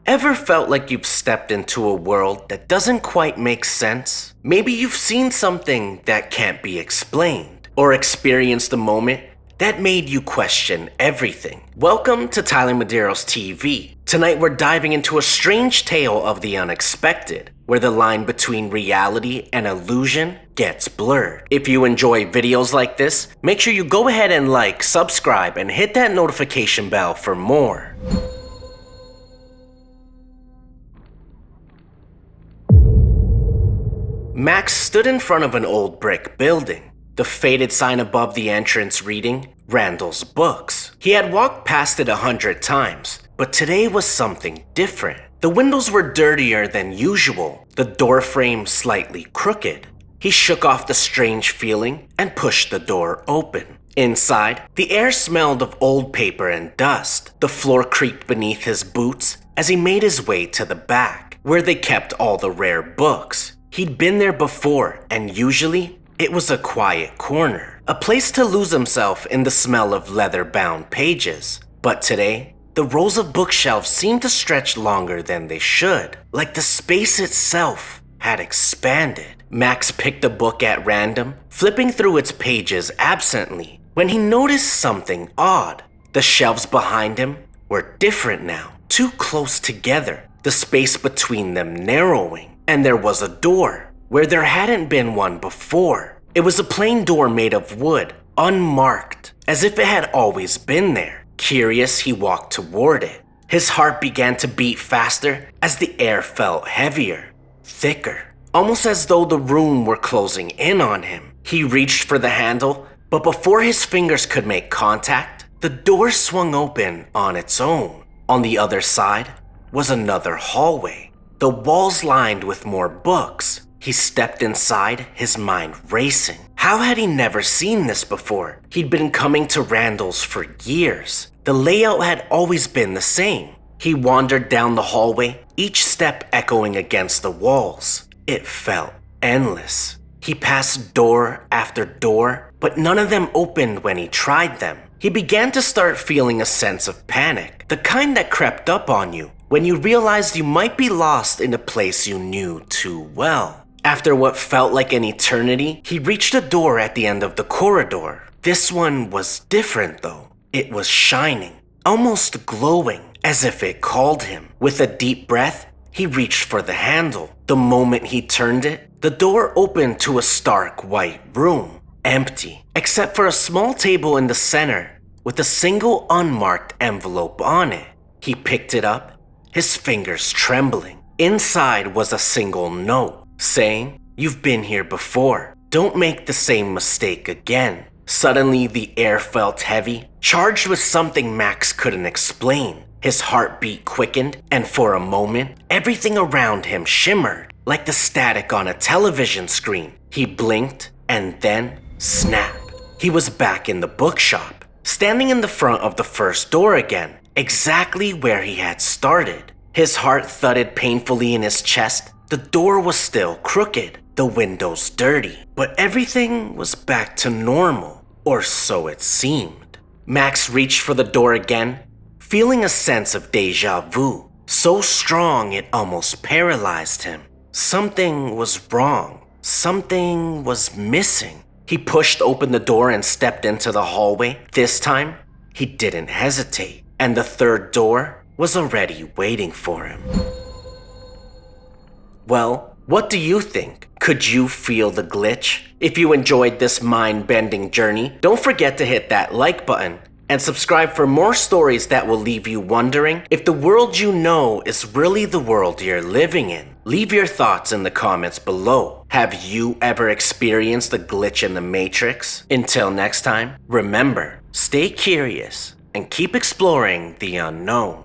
Ever felt like you've stepped into a world that doesn't quite make sense? Maybe you've seen something that can't be explained, or experienced a moment that made you question everything. Welcome to Tyler Medeiros TV. Tonight we're diving into a strange tale of the unexpected, where the line between reality and illusion gets blurred. If you enjoy videos like this, make sure you go ahead and like, subscribe, and hit that notification bell for more. Max stood in front of an old brick building, the faded sign above the entrance reading, Randall's Books. He had walked past it 100 times, but today was something different. The windows were dirtier than usual, the door frame slightly crooked. He shook off the strange feeling and pushed the door open. Inside, the air smelled of old paper and dust. The floor creaked beneath his boots as he made his way to the back, where they kept all the rare books. He'd been there before, and usually, it was a quiet corner, a place to lose himself in the smell of leather-bound pages. But today, the rows of bookshelves seemed to stretch longer than they should, like the space itself had expanded. Max picked a book at random, flipping through its pages absently, when he noticed something odd. The shelves behind him were different now, too close together, the space between them narrowing. And there was a door, where there hadn't been one before. It was a plain door made of wood, unmarked, as if it had always been there. Curious, he walked toward it. His heart began to beat faster as the air felt heavier, thicker, almost as though the room were closing in on him. He reached for the handle, but before his fingers could make contact, the door swung open on its own. On the other side was another hallway, the walls lined with more books. He stepped inside, his mind racing. How had he never seen this before? He'd been coming to Randall's for years. The layout had always been the same. He wandered down the hallway, each step echoing against the walls. It felt endless. He passed door after door, but none of them opened when he tried them. He began to start feeling a sense of panic, the kind that crept up on you when you realized you might be lost in a place you knew too well. After what felt like an eternity, he reached a door at the end of the corridor. This one was different though. It was shining, almost glowing, as if it called him. With a deep breath, he reached for the handle. The moment he turned it, the door opened to a stark white room, empty, except for a small table in the center with a single unmarked envelope on it. He picked it up, his fingers trembling. Inside was a single note saying, "You've been here before. Don't make the same mistake again." Suddenly, the air felt heavy, charged with something Max couldn't explain. His heartbeat quickened, and for a moment, everything around him shimmered, like the static on a television screen. He blinked, and then, snap. He was back in the bookshop, standing in the front of the first door again, exactly where he had started. His heart thudded painfully in his chest. The door was still crooked, the windows dirty, but everything was back to normal, or so it seemed. Max reached for the door again, feeling a sense of deja vu, so strong it almost paralyzed him. Something was wrong. Something was missing. He pushed open the door and stepped into the hallway. This time, he didn't hesitate, and the third door was already waiting for him. Well, what do you think? Could you feel the glitch? If you enjoyed this mind-bending journey, don't forget to hit that like button and subscribe for more stories that will leave you wondering if the world you know is really the world you're living in. Leave your thoughts in the comments below. Have you ever experienced a glitch in the Matrix? Until next time, remember, stay curious and keep exploring the unknown.